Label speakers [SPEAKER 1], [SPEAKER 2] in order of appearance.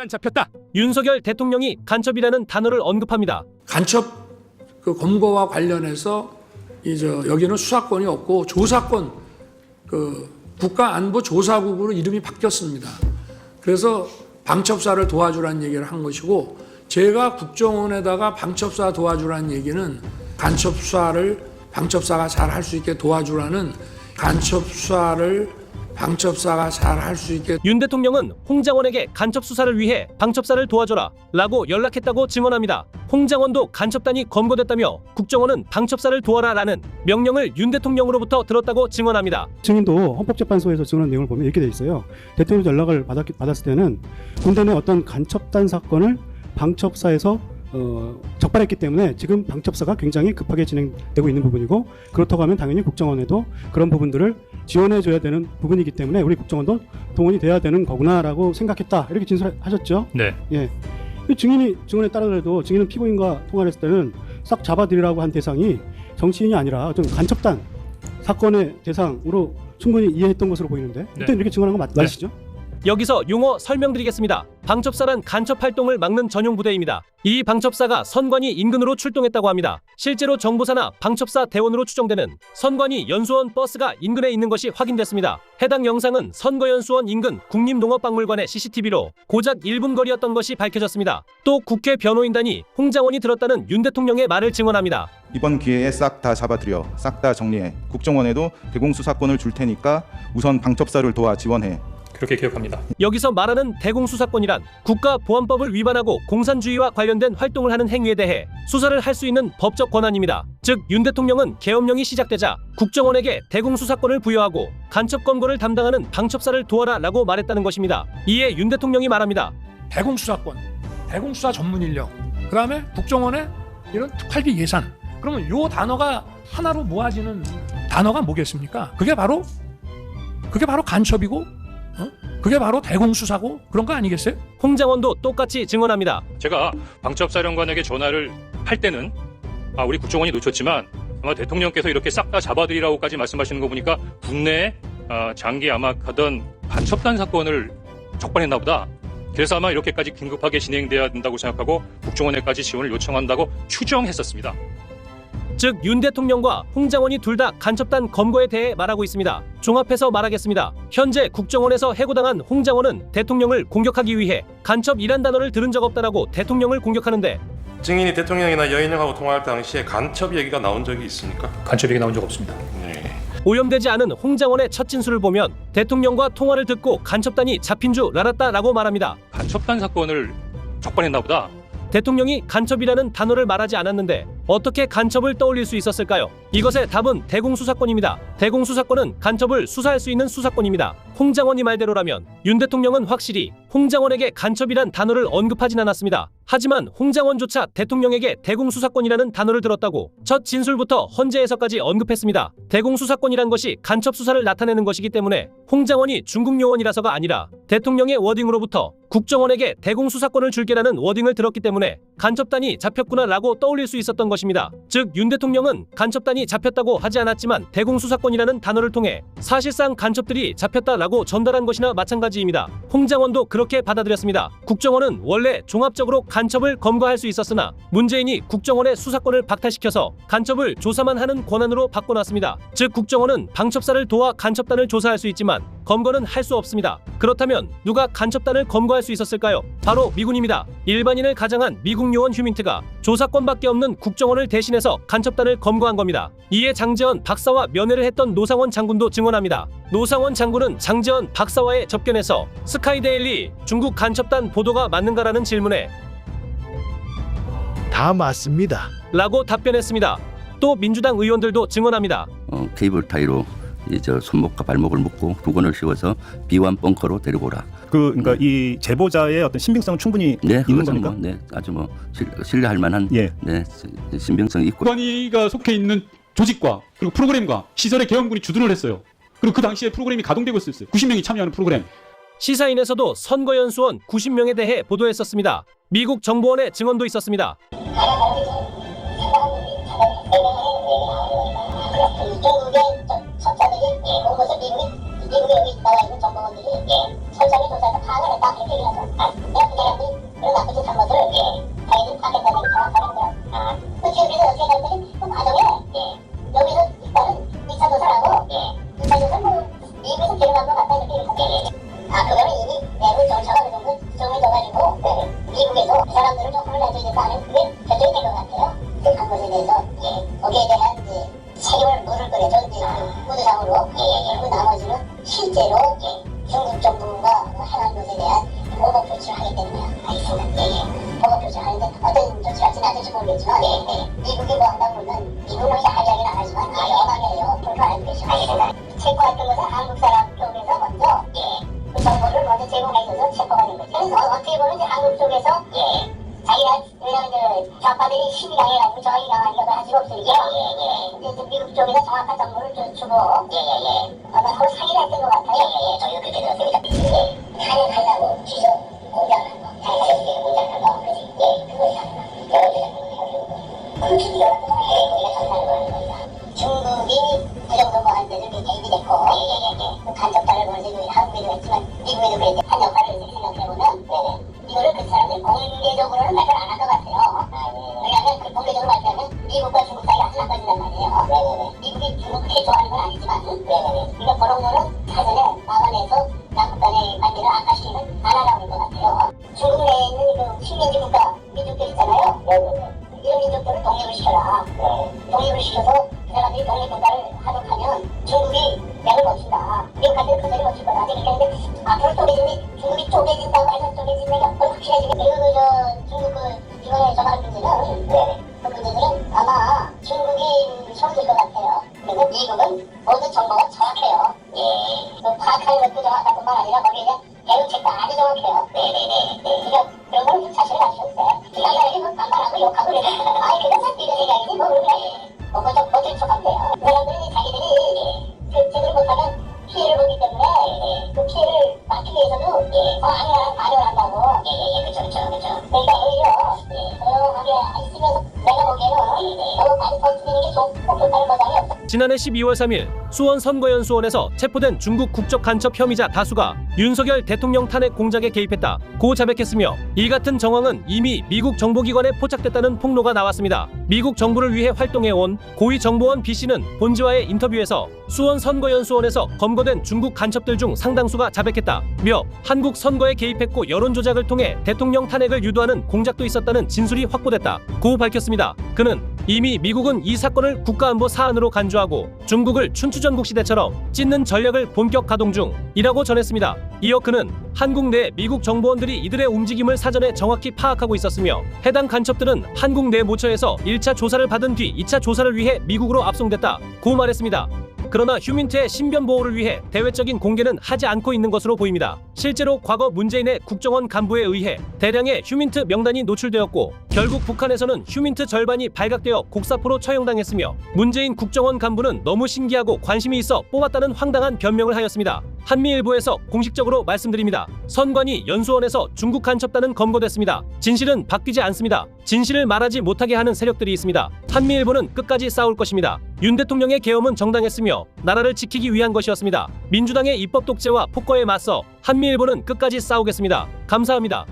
[SPEAKER 1] 잡혔다.
[SPEAKER 2] 윤석열 대통령이 간첩이라는 단어를 언급합니다.
[SPEAKER 3] 간첩 그 검거와 관련해서 여기는 수사권이 없고 조사권 국가안보조사국으로 이름이 바뀌었습니다. 그래서 방첩사를 도와주라는 얘기를 한 것이고 제가 국정원에다가 방첩사 도와주라는 얘기는 간첩 수사를 방첩사가 잘 할 수 있게 도와주라는 간첩 수사를 방첩사가 잘 할 수 있게
[SPEAKER 2] 윤 대통령은 홍장원에게 간첩 수사를 위해 방첩사를 도와줘라 라고 연락했다고 증언합니다. 홍장원도 간첩단이 검거됐다며 국정원은 방첩사를 도와라 라는 명령을 윤 대통령으로부터 들었다고 증언합니다.
[SPEAKER 4] 증인도 헌법재판소에서 증언한 내용을 보면 이렇게 돼 있어요. 대통령 연락을 받았을 때는 군대 내 어떤 간첩단 사건을 방첩사에서 적발했기 때문에 지금 방첩사가 굉장히 급하게 진행되고 있는 부분이고, 그렇다고 하면 당연히 국정원에도 그런 부분들을 지원해줘야 되는 부분이기 때문에 우리 국정원도 동원이 돼야 되는 거구나라고 생각했다, 이렇게 진술하셨죠.
[SPEAKER 1] 네.
[SPEAKER 4] 예. 증인이 증언에 따르더라도 증인은 피고인과 통화를 했을 때는 싹 잡아들이라고 한 대상이 정치인이 아니라 어떤 간첩단 사건의 대상으로 충분히 이해했던 것으로 보이는데 일단 이렇게 증언한 거 맞으시죠?
[SPEAKER 2] 여기서 용어 설명드리겠습니다. 방첩사란 간첩 활동을 막는 전용 부대입니다. 이 방첩사가 선관위 인근으로 출동했다고 합니다. 실제로 정보사나 방첩사 대원으로 추정되는 선관위 연수원 버스가 인근에 있는 것이 확인됐습니다. 해당 영상은 선거연수원 인근 국립농업박물관의 CCTV로 고작 1분 거리였던 것이 밝혀졌습니다. 또 국회 변호인단이 홍장원이 들었다는 윤 대통령의 말을 증언합니다.
[SPEAKER 5] 이번 기회에 싹 다 잡아들여, 싹 다 정리해. 국정원에도 대공수사권을 줄 테니까 우선 방첩사를 도와 지원해.
[SPEAKER 1] 그렇게 기억합니다.
[SPEAKER 2] 여기서 말하는 대공수사권이란 국가보안법을 위반하고 공산주의와 관련된 활동을 하는 행위에 대해 수사를 할 수 있는 법적 권한입니다. 즉 윤 대통령은 계엄령이 시작되자 국정원에게 대공수사권을 부여하고 간첩 검거를 담당하는 방첩사를 도와라 라고 말했다는 것입니다. 이에 윤 대통령이 말합니다.
[SPEAKER 3] 대공수사권, 대공수사 전문 인력, 그 다음에 국정원의 이런 특활비 예산. 그러면 요 단어가 하나로 모아지는 단어가 뭐겠습니까? 그게 바로 간첩이고 그게 바로 대공수사고 그런 거 아니겠어요?
[SPEAKER 2] 홍장원도 똑같이 증언합니다.
[SPEAKER 1] 제가 방첩사령관에게 전화를 할 때는 우리 국정원이 놓쳤지만 아마 대통령께서 이렇게 싹 다 잡아들이라고까지 말씀하시는 거 보니까 국내에 장기 암흑하던 간첩단 사건을 적발했나 보다. 그래서 아마 이렇게까지 긴급하게 진행돼야 된다고 생각하고 국정원에까지 지원을 요청한다고 추정했었습니다.
[SPEAKER 2] 즉 윤 대통령과 홍장원이 둘 다 간첩단 검거에 대해 말하고 있습니다. 종합해서 말하겠습니다. 현재 국정원에서 해고당한 홍장원은 대통령을 공격하기 위해 간첩이란 단어를 들은 적 없다라고 대통령을 공격하는데,
[SPEAKER 6] 증인이 대통령이나 여인영하고 통화할 당시에 간첩 얘기가 나온 적이 있습니까?
[SPEAKER 1] 간첩 얘기 나온 적 없습니다.
[SPEAKER 6] 네.
[SPEAKER 2] 오염되지 않은 홍장원의 첫 진술을 보면 대통령과 통화를 듣고 간첩단이 잡힌 줄 알았다라고 말합니다.
[SPEAKER 1] 간첩단 사건을 적발했나 보다.
[SPEAKER 2] 대통령이 간첩이라는 단어를 말하지 않았는데 어떻게 간첩을 떠올릴 수 있었을까요? 이것의 답은 대공수사권입니다. 대공수사권은 간첩을 수사할 수 있는 수사권입니다. 홍장원이 말대로라면 윤 대통령은 확실히 홍장원에게 간첩이란 단어를 언급하진 않았습니다. 하지만 홍장원조차 대통령에게 대공수사권이라는 단어를 들었다고 첫 진술부터 헌재에서까지 언급했습니다. 대공수사권이란 것이 간첩 수사를 나타내는 것이기 때문에 홍장원이 중국 요원이라서가 아니라 대통령의 워딩으로부터 국정원에게 대공수사권을 줄게라는 워딩을 들었기 때문에 간첩단이 잡혔구나라고 떠올릴 수 있었던 것입니다. 즉 윤 대통령은 간첩단이 잡혔다고 하지 않았지만 대공수사권이라는 단어를 통해 사실상 간첩들이 잡혔다라고 전달한 것이나 마찬가지입니다. 홍장원도 그렇게 받아들였습니다. 국정원은 원래 종합적으로 간첩을 검거할 수 있었으나 문재인이 국정원의 수사권을 박탈시켜서 간첩을 조사만 하는 권한으로 바꿔놨습니다. 즉 국정원은 방첩사를 도와 간첩단을 조사할 수 있지만 검거는 할 수 없습니다. 그렇다면 누가 간첩단을 검거할 수 있었을까요? 바로 미군입니다. 일반인을 가장한 미국 요원 휴민트가 조사권밖에 없는 국정원을 대신해서 간첩단을 검거한 겁니다. 이에 장제원 박사와 면회를 했던 노상원 장군도 증언합니다. 노상원 장군은 장제원 박사와의 접견에서 스카이데일리 중국 간첩단 보도가 맞는가라는 질문에
[SPEAKER 7] 다 맞습니다
[SPEAKER 2] 라고 답변했습니다. 또 민주당 의원들도 증언합니다.
[SPEAKER 8] 케이블 타이로 손목과 발목을 묶고 두건을 씌워서 비완 벙커로 데리고 오라.
[SPEAKER 9] 그러니까 이 제보자의 어떤 신빙성은 충분히 있는 겁니까?
[SPEAKER 8] 아주 신뢰할 만한 신빙성이 있고.
[SPEAKER 10] 선관위가 속해 있는 조직과 그리고 프로그램과 시설의 계엄군이 주둔을 했어요. 그리고 그 당시에 프로그램이 가동되고 있었어요. 90명이 참여하는 프로그램.
[SPEAKER 2] 시사인에서도 선거연수원 90명에 대해 보도했었습니다. 미국 정보원의 증언도 있었습니다.
[SPEAKER 11] 미국에 나와 있는 정보원들이 철저히 조사해서 파악을 했다 이렇게 얘기하죠.
[SPEAKER 7] 일본은 이제 한국 쪽에서 자기가 왜냐면 좌파들이 힘이 강해가지고 저항이 강하니까 할 수가 없으니까 이제 미국 쪽에서 정확한 정보를 주고 아마 서로 상의를 했던 것 같아요. 저희도 그렇게 들었습니다. 탄핵하려고 기존 공장한 거, 탄핵하려고 공장한 거, 그지? 그거 그 기기가 우리가 전달을 하는 겁니다. 중국이 그 정도 뭐 한 데는 개입이 됐고 간접자를 보내서 한국에도 했지만 미국에도 그랬대. 한 역할을 이렇게 생각해보면 이거를 그 사람들이 공개적으로는 발표를 안 한 것 같아요. 왜냐하면 그 공개적으로 발표하면 미국과 중국 사이가 아주 나빠진단 말이에요. 미국이 중국을 그렇게 좋아하는 건 아니지만 그러니까 그런 거는 사전에 막아내서 양국 간의 관계를 악화시키는 안 하라는 것 같아요. 중국 내에 있는 그 식민지 국가 민족들 있잖아요. 이런 민족들을 독립을 시켜라. 독립을 시켜서 그 사람들이 독립국가를 하도록 하면 중국이 맥을 멈춘다. 미국한테는 그 소리 멈출 거다. 그러니까 근데 앞으로 중국이 쪼개진다고 해서 쪼개진 맥이 확실해지게 그리고 중국 이번에 정할 문제는 그 문제들은 아마 중국이 처음일 것 같아요. 그리고 미국은 모든 정보가 정확해요. 파악하는 것도 정확할 뿐만 아니라 거기에 대한 대응책도 아주 정확해요. 그러니까 그런 거는 좀 자신을 가지셨어요. 기관장에게 뭐 반발하고 욕하고 그래서 그건 사실의 생각이지 뭐 그렇게 그거 좀 버틸 척하면 돼요. 사람들이 자기들이 제대로 못하면 피해를 보기 때문에 그 피해를 막기 위해서도 더 악랄한 발언을 한다고. 그렇죠. 그러니까 오히려 조용하게 있으면서 내가 보기에는 너무 많이 버티는 게 좋다는 보장이 없어.
[SPEAKER 2] 지난해 12월 3일 수원 선거연수원에서 체포된 중국 국적 간첩 혐의자 다수가 윤석열 대통령 탄핵 공작에 개입했다 고 자백했으며 이 같은 정황은 이미 미국 정보기관에 포착됐다는 폭로가 나왔습니다. 미국 정부를 위해 활동해온 고위 정보원 B씨는 본지와의 인터뷰에서 수원 선거연수원에서 검거된 중국 간첩들 중 상당수가 자백했다며 한국 선거에 개입했고 여론조작을 통해 대통령 탄핵을 유도하는 공작도 있었다는 진술이 확보됐다 고 밝혔습니다. 그는 이미 미국은 이 사건을 국가안보 사안으로 간주하고 중국을 춘추전국 시대처럼 찢는 전략을 본격 가동 중이라고 전했습니다. 이어 그는 한국 내 미국 정보원들이 이들의 움직임을 사전에 정확히 파악하고 있었으며 해당 간첩들은 한국 내 모처에서 1차 조사를 받은 뒤 2차 조사를 위해 미국으로 압송됐다 고 말했습니다. 그러나 휴민트의 신변 보호를 위해 대외적인 공개는 하지 않고 있는 것으로 보입니다. 실제로 과거 문재인의 국정원 간부에 의해 대량의 휴민트 명단이 노출되었고 결국 북한에서는 휴민트 절반이 발각되어 곡사포로 처형당했으며 문재인 국정원 간부는 너무 신기하고 관심이 있어 뽑았다는 황당한 변명을 하였습니다. 한미일보에서 공식적으로 말씀드립니다. 선관위 연수원에서 중국 간첩단은 검거됐습니다. 진실은 바뀌지 않습니다. 진실을 말하지 못하게 하는 세력들이 있습니다. 한미일보는 끝까지 싸울 것입니다. 윤 대통령의 계엄은 정당했으며 나라를 지키기 위한 것이었습니다. 민주당의 입법 독재와 폭거에 맞서 한미일보는 끝까지 싸우겠습니다. 감사합니다.